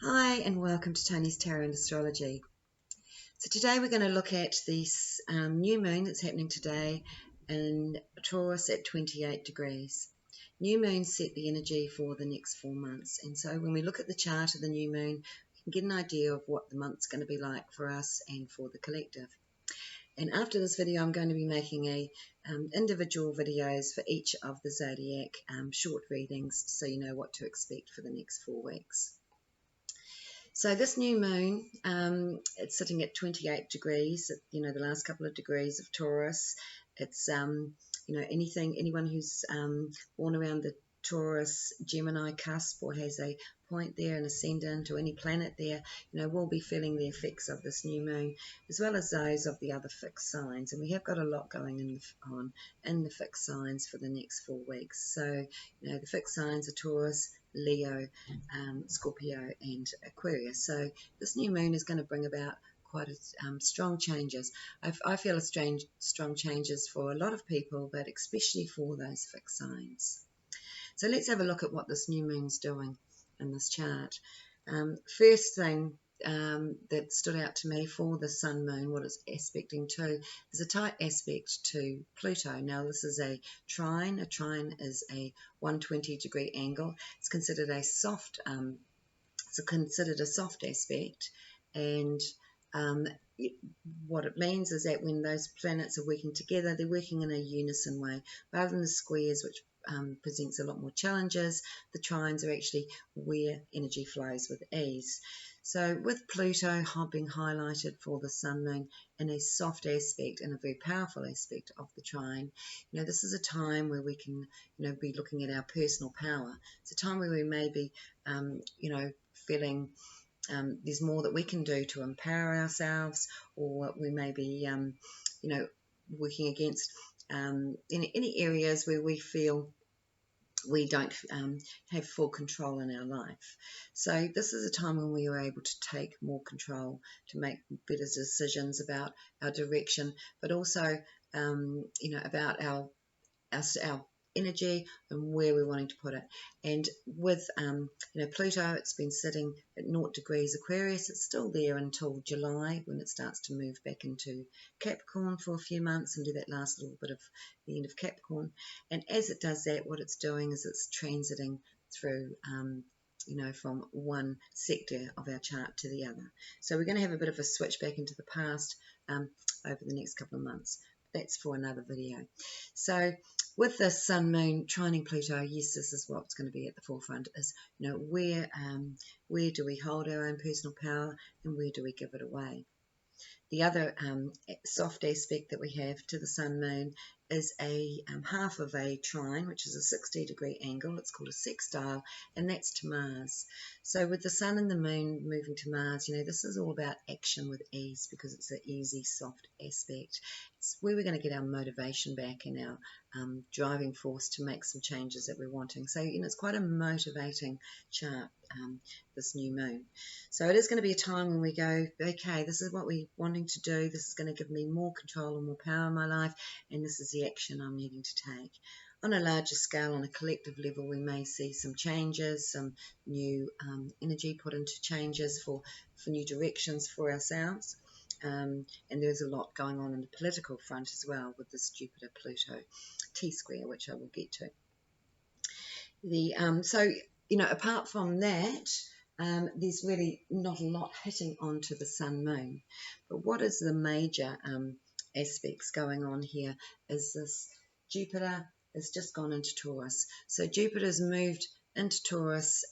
Hi and welcome to Toni's Tarot and Astrology. So today we're going to look at this new moon that's happening today in Taurus at 28 degrees. New moons set the energy for the next 4 months, and so when we look at the chart of the new moon, we can get an idea of what the month's going to be like for us and for the collective. And after this video I'm going to be making individual videos for each of the zodiac, short readings, so you know what to expect for the next 4 weeks. So this new moon, it's sitting at 28 degrees, the last couple of degrees of Taurus. It's, anyone who's born around the Taurus Gemini cusp or has a point there, an ascendant or any planet there, will be feeling the effects of this new moon, as well as those of the other fixed signs. And we have got a lot going on in the fixed signs for the next 4 weeks. So, the fixed signs are Taurus, Leo, Scorpio and Aquarius. So this new moon is going to bring about quite strong changes. I feel strong changes for a lot of people, but especially for those fixed signs. So let's have a look at what this new moon's doing in this chart. First thing that stood out to me for the sun moon, what it's aspecting to, is a tight aspect to Pluto. Now this is a trine. A trine is a 120-degree angle. It's considered a soft aspect, and what it means is that when those planets are working together, they're working in a unison way, rather than the squares, which presents a lot more challenges. The trines are actually where energy flows with ease. So with Pluto being highlighted for the sun moon in a soft aspect and a very powerful aspect of the trine, this is a time where we can, be looking at our personal power. It's a time where we may be, feeling there's more that we can do to empower ourselves, or we may be, working against any areas where we feel we don't have full control in our life. So this is a time when we are able to take more control, to make better decisions about our direction, but also, about our energy and where we're wanting to put it. And with Pluto, it's been sitting at 0 degrees Aquarius. It's still there until July, when it starts to move back into Capricorn for a few months and do that last little bit of the end of Capricorn. And as it does that, what it's doing is it's transiting through from one sector of our chart to the other. So we're going to have a bit of a switch back into the past over the next couple of months. That's for another video. So with the sun moon trining Pluto, yes, this is what's going to be at the forefront, is where do we hold our own personal power and where do we give it away. The other soft aspect that we have to the sun moon is a half of a trine, which is a 60-degree angle. It's called a sextile, and that's to Mars. So with the sun and the moon moving to Mars, this is all about action with ease, because it's an easy, soft aspect. It's where we're going to get our motivation back and our driving force to make some changes that we're wanting. So, it's quite a motivating chart, this new moon. So it is going to be a time when we go, okay, this is what we're wanting to do. This is going to give me more control and more power in my life, and this is the action I'm needing to take. On a larger scale, on a collective level, we may see some changes, some new energy put into changes for new directions for ourselves. And there's a lot going on the political front as well with this Jupiter-Pluto T-square, which I will get to. Apart from that, there's really not a lot hitting onto the sun moon. But what is the major aspects going on here is this Jupiter has just gone into Taurus. So Jupiter's moved into Taurus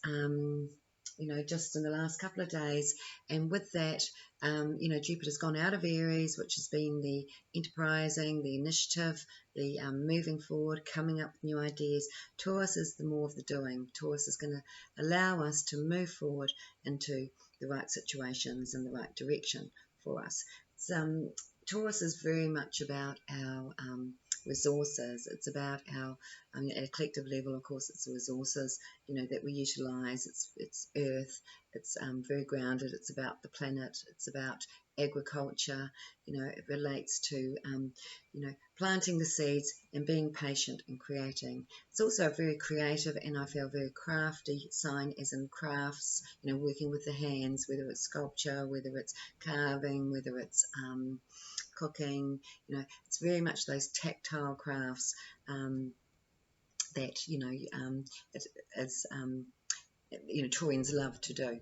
just in the last couple of days, and with that, Jupiter's gone out of Aries, which has been the enterprising, the initiative, the moving forward, coming up with new ideas. Taurus is the more of the doing. Taurus is going to allow us to move forward into the right situations and the right direction for us. Taurus is very much about our resources. It's about our, at a collective level, of course, it's the resources, that we utilise. It's earth, It's very grounded. It's about the planet. It's about agriculture. It relates to, planting the seeds and being patient and creating. It's also a very creative and I feel very crafty sign, as in crafts, working with the hands, whether it's sculpture, whether it's carving, whether it's cooking. It's very much those tactile crafts that, as Taurians love to do.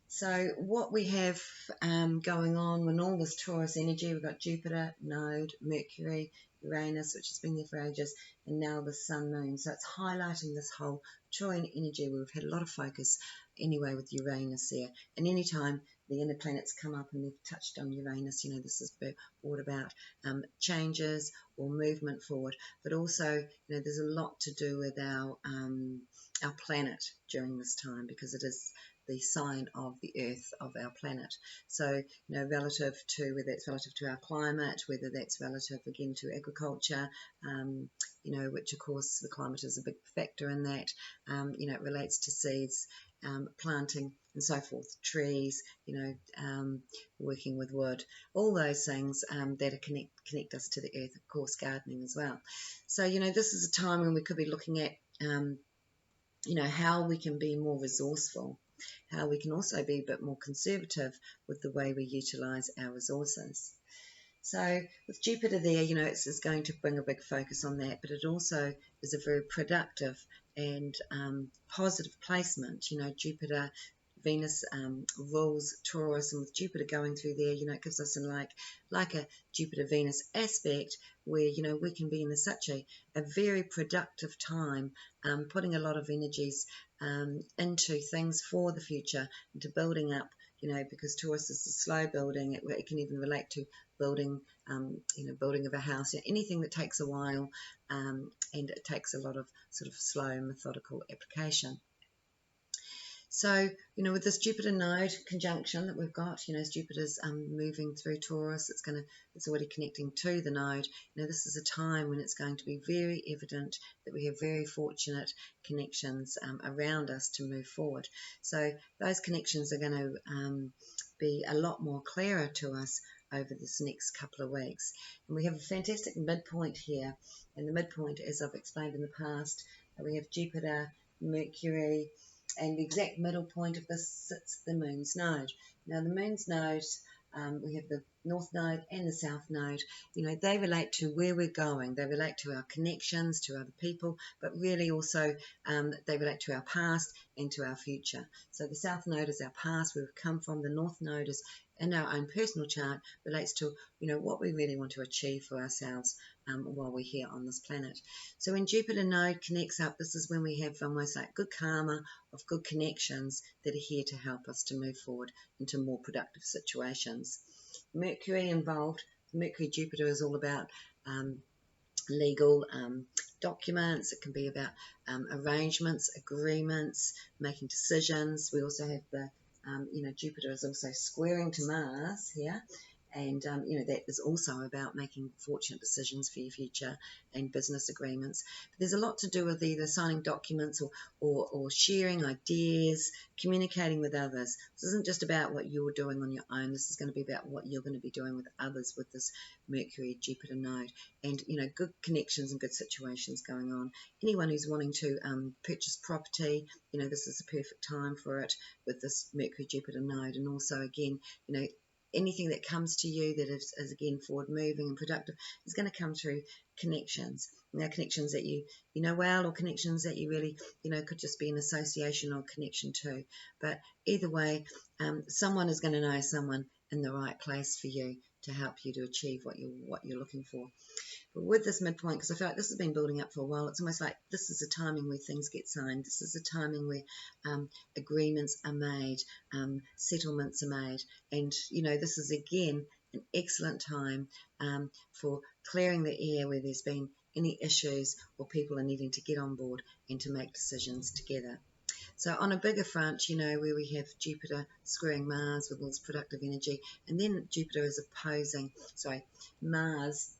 So what we have going on with all this Taurus energy, we've got Jupiter, Node, Mercury, Uranus, which has been there for ages, and now the Sun, Moon. So it's highlighting this whole Taurian energy where we've had a lot of focus anyway with Uranus there. And anytime the inner planets come up and they've touched on Uranus, this is brought about changes or movement forward. But also, there's a lot to do with our planet during this time, because it is the sign of the earth, of our planet. So, relative to, whether it's relative to our climate, whether that's relative again to agriculture, which of course the climate is a big factor in that, it relates to seeds, planting and so forth, trees, working with wood, all those things that connect us to the earth, of course, gardening as well. So, this is a time when we could be looking at, how we can be more resourceful, how we can also be a bit more conservative with the way we utilise our resources. So with Jupiter there, it's going to bring a big focus on that, but it also is a very productive and positive placement. Jupiter, Venus rules Taurus, and with Jupiter going through there, it gives us like a Jupiter-Venus aspect where, we can be in such a very productive time, putting a lot of energies into things for the future, into building up, because Taurus is a slow building. It can even relate to building, building of a house, anything that takes a while, and it takes a lot of sort of slow, methodical application. So, with this Jupiter node conjunction that we've got, as Jupiter's moving through Taurus, it's already connecting to the node. This is a time when it's going to be very evident that we have very fortunate connections around us to move forward. So those connections are going to be a lot more clearer to us over this next couple of weeks. And we have a fantastic midpoint here. And the midpoint, as I've explained in the past, we have Jupiter, Mercury, and the exact middle point of this sits the Moon's node. Now the Moon's node, we have the North node and the South node. They relate to where we're going. They relate to our connections, to other people, but really also they relate to our past and to our future. So the South node is our past, where we've come from. The North node is in our own personal chart, relates to what we really want to achieve for ourselves while we're here on this planet. So when Jupiter node connects up, this is when we have almost like good karma of good connections that are here to help us to move forward into more productive situations. Mercury involved. Mercury Jupiter is all about legal documents. It can be about arrangements, agreements, making decisions. We also have the Jupiter is also squaring to Mars here, and that is also about making fortunate decisions for your future and business agreements. But there's a lot to do with either signing documents or sharing ideas, communicating with others. This isn't just about what you're doing on your own. This is going to be about what you're going to be doing with others with this Mercury Jupiter node, and good connections and good situations going on. Anyone who's wanting to purchase property, this is the perfect time for it with this Mercury Jupiter node. And also again, anything that comes to you that is again forward moving and productive is going to come through connections. Connections that you know well, or connections that you really could just be an association or connection to. But either way, someone is going to know someone in the right place for you to help you to achieve what you're looking for. But with this midpoint, because I feel like this has been building up for a while, it's almost like this is a timing where things get signed. This is a timing where agreements are made, settlements are made. And, this is, again, an excellent time for clearing the air where there's been any issues or people are needing to get on board and to make decisions together. So on a bigger front, where we have Jupiter squaring Mars with all this productive energy, and then Mars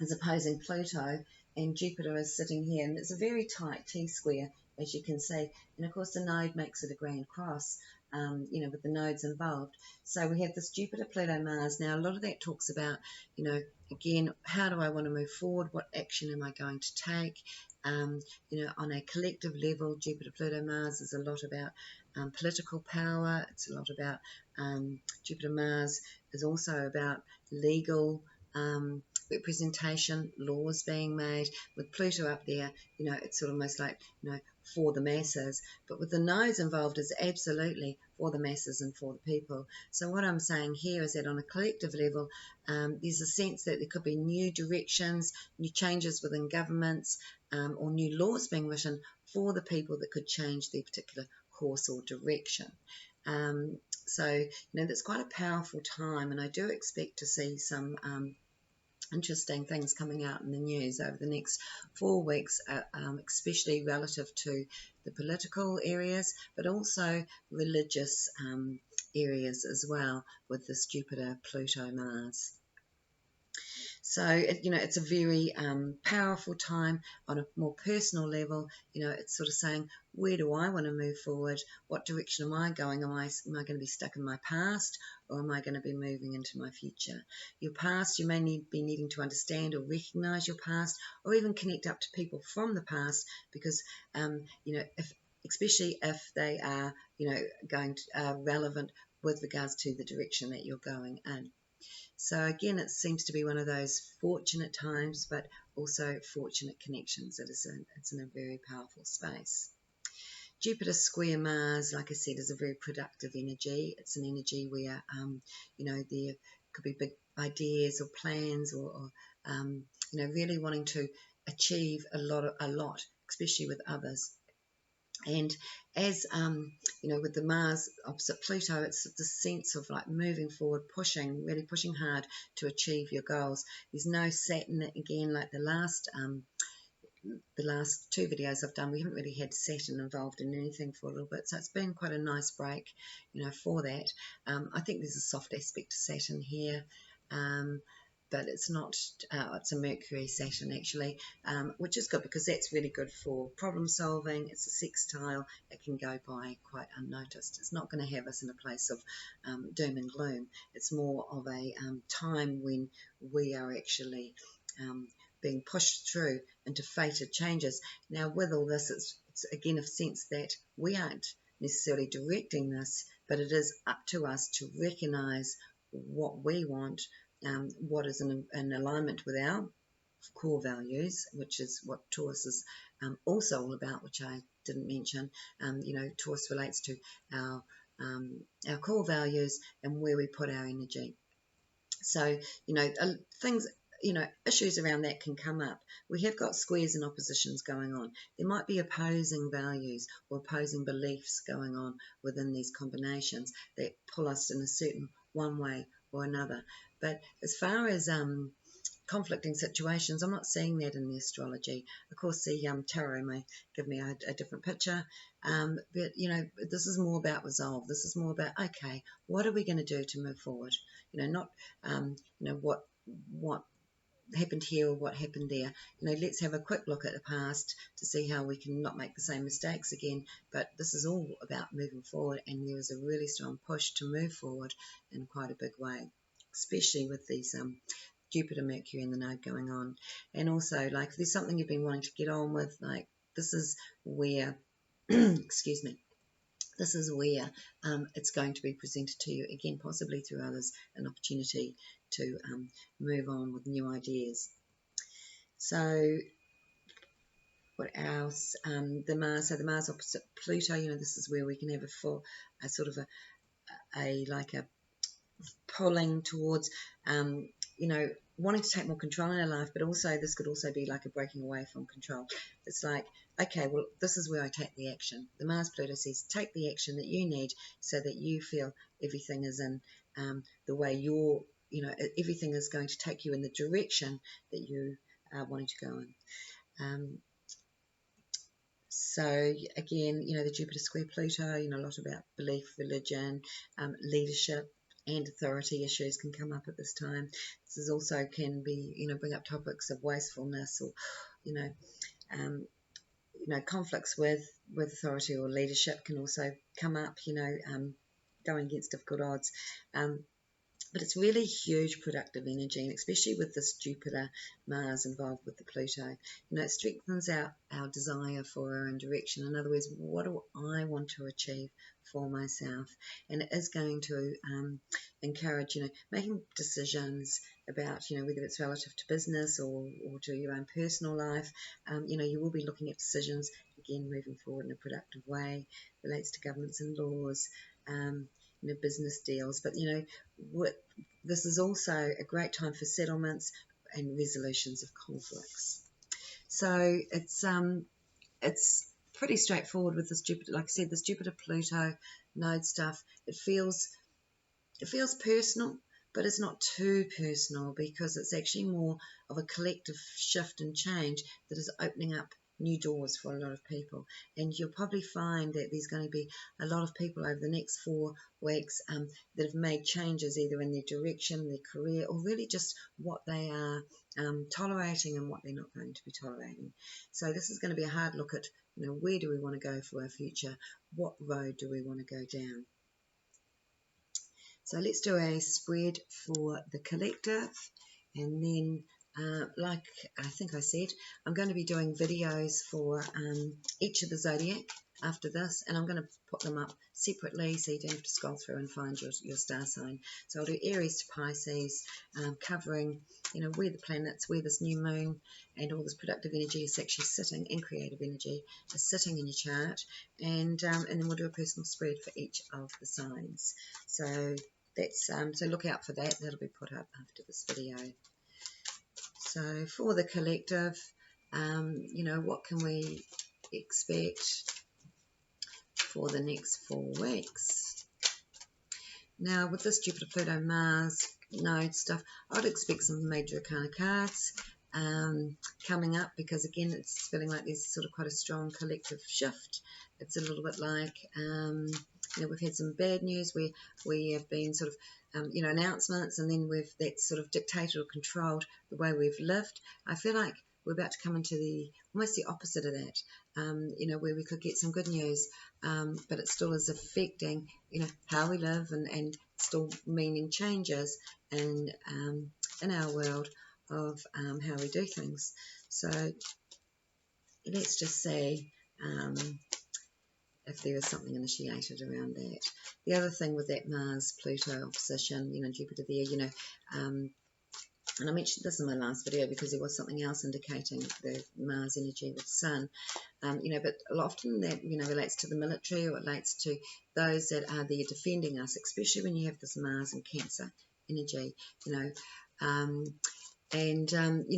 is opposing Pluto, and Jupiter is sitting here, and it's a very tight T-square as you can see. And of course the node makes it a grand cross, with the nodes involved. So we have this Jupiter, Pluto, Mars. Now a lot of that talks about, again, how do I want to move forward? What action am I going to take? On a collective level, Jupiter, Pluto, Mars is a lot about political power. It's a lot about Jupiter, Mars is also about legal representation, laws being made. With Pluto up there, it's sort of almost like, for the masses. But with the nodes involved, is absolutely for the masses and for the people. So what I'm saying here is that on a collective level, there's a sense that there could be new directions, new changes within governments, or new laws being written for the people that could change their particular course or direction. So that's quite a powerful time, and I do expect to see some interesting things coming out in the news over the next 4 weeks, especially relative to the political areas, but also religious areas as well with this Jupiter, Pluto, Mars. So, it's a very powerful time on a more personal level. It's sort of saying, where do I want to move forward? What direction am I going? Am I going to be stuck in my past, or am I going to be moving into my future? Your past, you may be needing to understand or recognize your past, or even connect up to people from the past, because, especially if they are, going to, relevant with regards to the direction that you're going in. So again, it seems to be one of those fortunate times, but also fortunate connections. It's in a very powerful space. Jupiter square Mars, like I said, is a very productive energy. It's an energy where, there could be big ideas or plans, or really wanting to achieve a lot, especially with others. And as with the Mars opposite Pluto, it's the sense of like moving forward, really pushing hard to achieve your goals. There's no Saturn, again, like the last 2 videos I've done. We haven't really had Saturn involved in anything for a little bit, so it's been quite a nice break, for that. I think there's a soft aspect to Saturn here. But it's not, it's a Mercury Saturn actually, which is good because that's really good for problem solving. It's a sextile. It can go by quite unnoticed. It's not going to have us in a place of doom and gloom. It's more of a time when we are actually being pushed through into fated changes. Now with all this, it's again a sense that we aren't necessarily directing this, but it is up to us to recognise what we want, what is in alignment with our core values, which is what Taurus is also all about, which I didn't mention. Taurus relates to our core values and where we put our energy. So, things, issues around that can come up. We have got squares and oppositions going on. There might be opposing values or opposing beliefs going on within these combinations that pull us in a certain one way or another. But as far as conflicting situations, I'm not seeing that in the astrology. Of course, the tarot may give me a different picture, but this is more about resolve. This is more about, okay, what are we going to do to move forward? Not what happened here or what happened there. Let's have a quick look at the past to see how we can not make the same mistakes again. But this is all about moving forward, and there is a really strong push to move forward in quite a big way, especially with these Jupiter, Mercury and the node going on. And also, like, if there's something you've been wanting to get on with, like, this is where excuse me, this is where it's going to be presented to you, again, possibly through others, an opportunity to move on with new ideas. So what else? The Mars opposite Pluto, this is where we can have a sort of a pulling towards, wanting to take more control in our life, but also this could also be like a breaking away from control. It's like, okay, well, this is where I take the action. The Mars Pluto says, take the action that you need so that you feel everything is in the way everything is going to take you in the direction that you are wanting to go in. So again, the Jupiter square Pluto, a lot about belief, religion, leadership, and authority issues can come up at this time. This is also can be, bring up topics of wastefulness or, conflicts with with authority or leadership can also come up, you know, going against difficult odds. But it's really huge productive energy, and especially with this Jupiter Mars involved with the Pluto, you know, it strengthens our desire for our own direction. In other words, what do I want to achieve for myself? And it is going to encourage, you know, making decisions about, you know, whether it's relative to business or to your own personal life. You know, you will be looking at decisions, again, moving forward in a productive way, relates to governments and laws, you know, business deals. But, you know, this is also a great time for settlements and resolutions of conflicts. So it's pretty straightforward with this Jupiter. Like I said, this Jupiter Pluto node stuff. It feels personal, but it's not too personal, because it's actually more of a collective shift and change that is opening up new doors for a lot of people. And you'll probably find that there's going to be a lot of people over the next 4 weeks that have made changes either in their direction, their career, or really just what they are tolerating and what they're not going to be tolerating. So this is going to be a hard look at, you know, where do we want to go for our future? What road do we want to go down? So let's do a spread for the collective, and then like I think I said, I'm going to be doing videos for each of the zodiac after this, and I'm going to put them up separately so you don't have to scroll through and find your star sign. So I'll do Aries to Pisces, covering, you know, where the planets, where this new moon and all this productive energy is actually sitting, and creative energy is sitting in your chart, and then we'll do a personal spread for each of the signs. So that's so look out for that. That'll be put up after this video. So for the collective, you know, what can we expect for the next 4 weeks? Now, with this Jupiter, Pluto, Mars node stuff, I'd expect some major arcana cards coming up, because again, it's feeling like there's sort of quite a strong collective shift. It's a little bit like, you know, we've had some bad news where we have been sort of, you know, announcements, and then that's sort of dictated or controlled the way we've lived. I feel like we're about to come into almost the opposite of that, you know, where we could get some good news, but it still is affecting, you know, how we live, and still meaning changes in our world of how we do things. So let's just say if there is something initiated around that. The other thing with that Mars-Pluto opposition, you know, Jupiter there, you know, and I mentioned this in my last video because there was something else indicating the Mars energy with Sun, you know, but often that, you know, relates to the military, or relates to those that are there defending us, especially when you have this Mars and Cancer energy, you know. You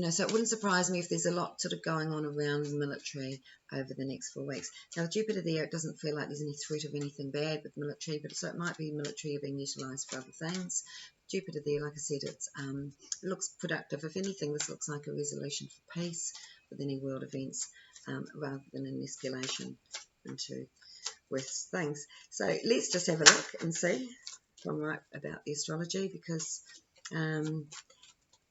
know, so it wouldn't surprise me if there's a lot sort of going on around the military over the next 4 weeks. Now, with Jupiter there, it doesn't feel like there's any threat of anything bad with military, but so it might be military being utilised for other things. Jupiter there, like I said, it looks productive. If anything, this looks like a resolution for peace with any world events, rather than an escalation into worse things. So let's just have a look and see if I'm right about the astrology, because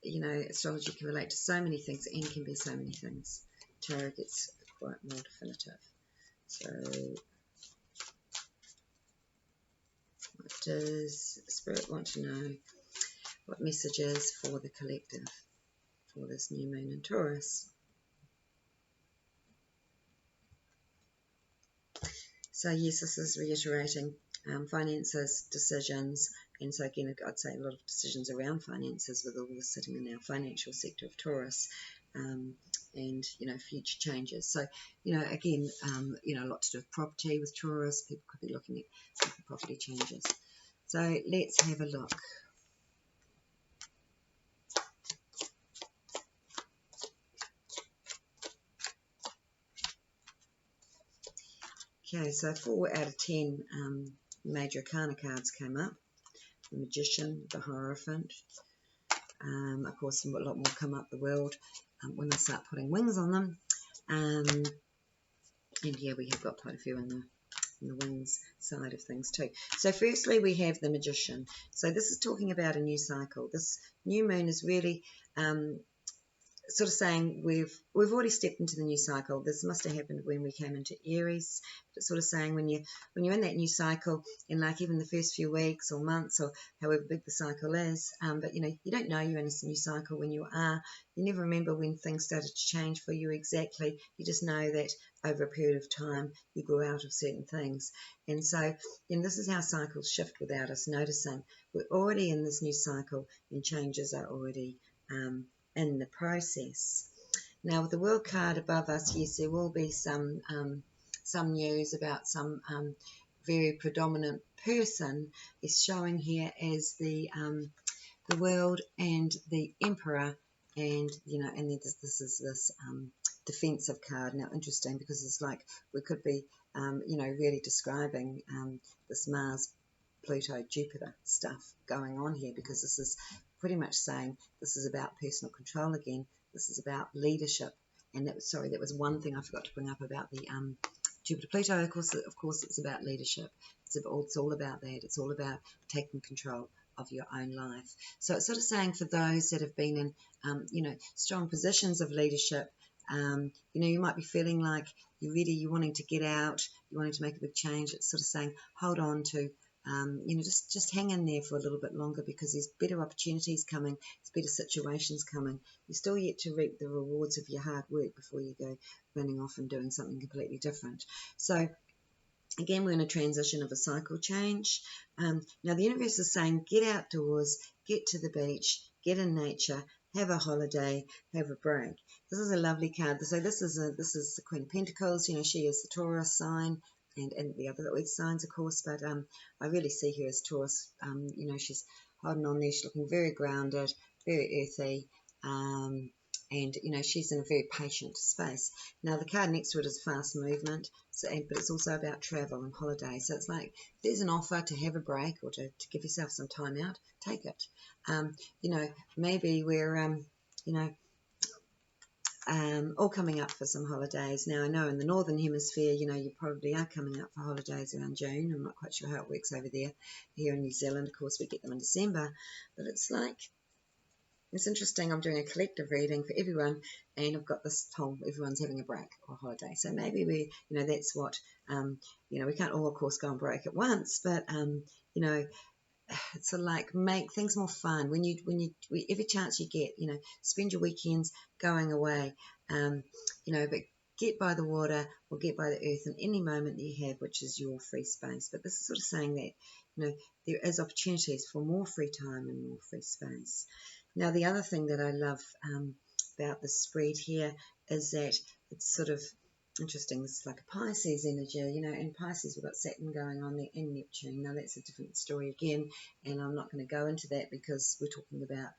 you know, astrology can relate to so many things and can be so many things. Tarot gets quite more definitive. So what does Spirit want to know? What messages for the collective for this new moon in Taurus? So yes, this is reiterating finances, decisions, and so again, I'd say a lot of decisions around finances, with all this sitting in our financial sector of Taurus, and you know, future changes. So, you know, again, you know, a lot to do with property with Taurus. People could be looking at property changes. So let's have a look. Okay, so 4 out of 10 major arcana cards came up. The Magician, the Hierophant. Of course, a lot more come up the world when they start putting wings on them. And yeah, we have got quite a few in the wings side of things too. So firstly, we have the Magician. So this is talking about a new cycle. This new moon is really sort of saying we've already stepped into the new cycle. This must have happened when we came into Aries. It's sort of saying when you're in that new cycle, in like even the first few weeks or months or however big the cycle is, but you don't know you're in a new cycle when you are. You never remember when things started to change for you exactly. You just know that over a period of time you grew out of certain things. And so this is how cycles shift without us noticing. We're already in this new cycle and changes are already in the process. Now with the World card above us, yes, there will be some news about some very predominant person is showing here as the World and the Emperor, and and this is this defensive card. Now interesting, because it's like we could be really describing this Mars, Pluto, Jupiter stuff going on here, because this is pretty much saying this is about personal control again. This is about leadership. And that was one thing I forgot to bring up about the Jupiter Pluto. Of course, it's about leadership. It's all about that. It's all about taking control of your own life. So it's sort of saying for those that have been in strong positions of leadership, you might be feeling like you're wanting to get out, you're wanting to make a big change. It's sort of saying hold on to just hang in there for a little bit longer, because there's better opportunities coming, there's better situations coming. You're still yet to reap the rewards of your hard work before you go running off and doing something completely different. So again, we're in a transition of a cycle change. Now the universe is saying get outdoors, get to the beach, get in nature, have a holiday, have a break. This is a lovely card. So this is the Queen of Pentacles. She is the Taurus sign. And the other earth signs, of course, but I really see her as Taurus. She's holding on there. She's looking very grounded, very earthy, and she's in a very patient space. Now the card next to it is fast movement, but it's also about travel and holiday. So it's like if there's an offer to have a break or to give yourself some time out, take it. Maybe we're all coming up for some holidays. Now, I know in the Northern Hemisphere, you probably are coming up for holidays around June. I'm not quite sure how it works over there. Here in New Zealand, of course, we get them in December. But it's interesting. I'm doing a collective reading for everyone, and I've got this whole everyone's having a break or holiday. So maybe that's what, we can't all, of course, go on break at once, but, it's sort of like make things more fun when you every chance you get, spend your weekends going away, but get by the water or get by the earth in any moment that you have, which is your free space. But this is sort of saying that there is opportunities for more free time and more free space. Now the other thing that I love about the spread here is that it's sort of interesting. This is like a Pisces energy, and Pisces, we've got Saturn going on there and Neptune. Now that's a different story again, and I'm not going to go into that because we're talking about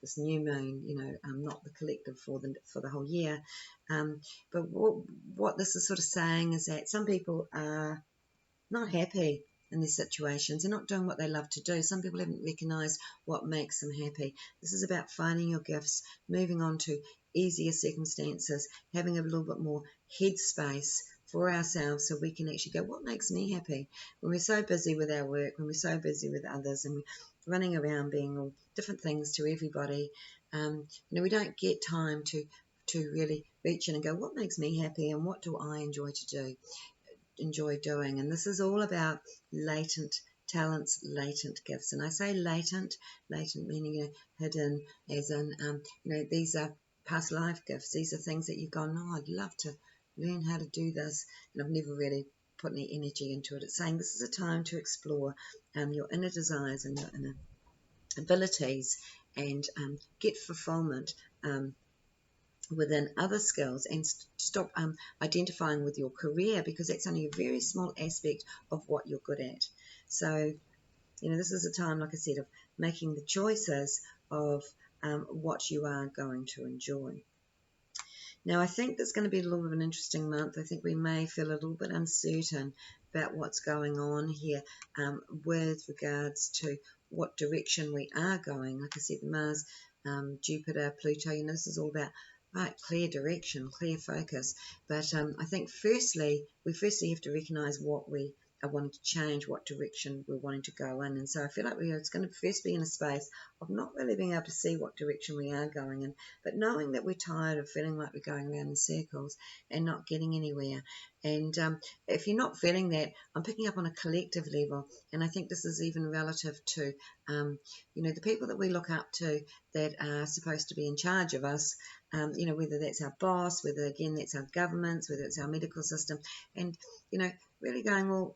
this new moon, not the collective for the whole year. But what this is sort of saying is that some people are not happy in their situations. They're not doing what they love to do. Some people haven't recognised what makes them happy. This is about finding your gifts, moving on to easier circumstances, having a little bit more headspace for ourselves so we can actually go, what makes me happy? When we're so busy with our work, when we're so busy with others, and we're running around being all different things to everybody, we don't get time to really reach in and go, what makes me happy and what do I enjoy doing? And this is all about latent talents, latent gifts. And I say latent meaning hidden, as in these are past life gifts. These are things that you've gone, I'd love to learn how to do this, and I've never really put any energy into it. It's saying this is a time to explore your inner desires and your inner abilities, and get fulfillment within other skills, and stop identifying with your career, because that's only a very small aspect of what you're good at. So this is a time, like I said, of making the choices of what you are going to enjoy. Now I think there's going to be a little bit of an interesting month. I think we may feel a little bit uncertain about what's going on here with regards to what direction we are going. Like I said, Mars, Jupiter, Pluto, this is all about clear direction, clear focus. But I think we firstly have to recognise what we are wanting to change what direction we're wanting to go in. And so I feel like it's going to first be in a space of not really being able to see what direction we are going in, but knowing that we're tired of feeling like we're going around in circles and not getting anywhere. And if you're not feeling that, I'm picking up on a collective level, and I think this is even relative to, the people that we look up to that are supposed to be in charge of us, whether that's our boss, whether, again, that's our governments, whether it's our medical system, and, really going, well,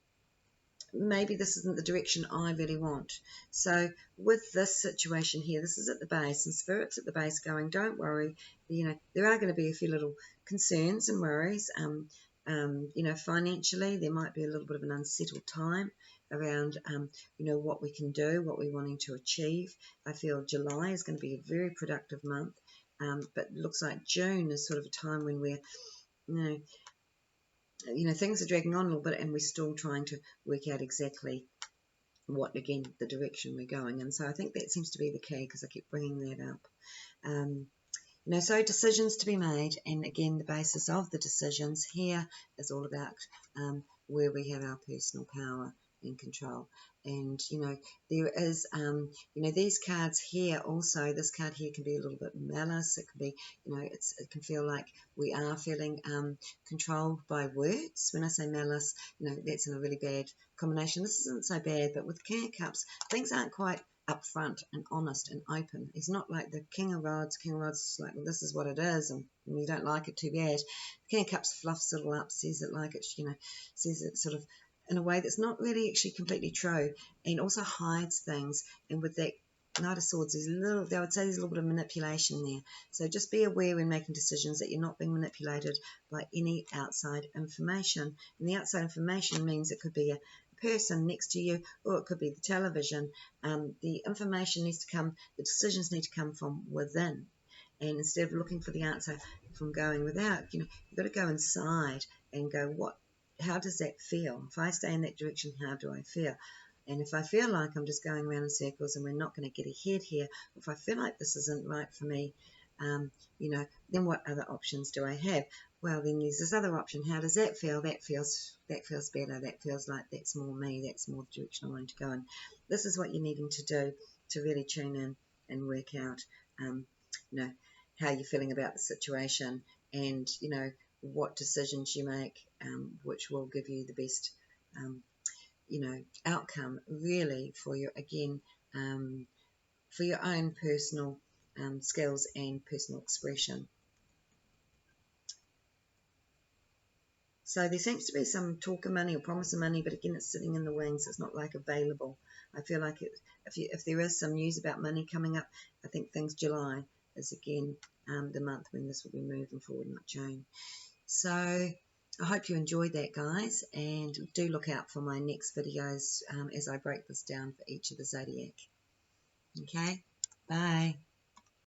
maybe this isn't the direction I really want. So with this situation here, this is at the base, and Spirit's at the base going, don't worry, there are going to be a few little concerns and worries. Financially, there might be a little bit of an unsettled time around, what we can do, what we're wanting to achieve. I feel July is going to be a very productive month, but it looks like June is sort of a time when we're, things are dragging on a little bit, and we're still trying to work out exactly what, again, the direction we're going. And so I think that seems to be the key, because I keep bringing that up. So decisions to be made, and again, the basis of the decisions here is all about where we have our personal power and control. And, there is, these cards here also, this card here can be a little bit malice. It can be, it can feel like we are feeling controlled by words. When I say malice, that's in a really bad combination. This isn't so bad, but with King of Cups, things aren't quite upfront and honest and open. It's not like the King of Rods. King of Rods is like, well, this is what it is, and you don't like it, too bad. King of Cups fluffs it all up, says it like it's, says it sort of in a way that's not really actually completely true, and also hides things. And with that Knight of Swords, I would say there's a little bit of manipulation there. So just be aware when making decisions that you're not being manipulated by any outside information. And the outside information means it could be a person next to you, or it could be the television. The information needs to come, the decisions need to come from within. And instead of looking for the answer from going without, you've got to go inside and go, how does that feel? If I stay in that direction, how do I feel? And if I feel like I'm just going around in circles and we're not going to get ahead here, if I feel like this isn't right for me, then what other options do I have? Well, then there's this other option. How does that feel? That feels better. That feels like that's more me. That's more the direction I want to go in. This is what you're needing to do to really tune in and work out, how you're feeling about the situation, and, what decisions you make, which will give you the best, outcome really for your, again, for your own personal skills and personal expression. So there seems to be some talk of money or promise of money, but again, it's sitting in the wings. It's not like available. I feel like if there is some news about money coming up, I think July is again the month when this will be moving forward, not June. So I hope you enjoyed that, guys, and do look out for my next videos as I break this down for each of the zodiac. Okay, bye.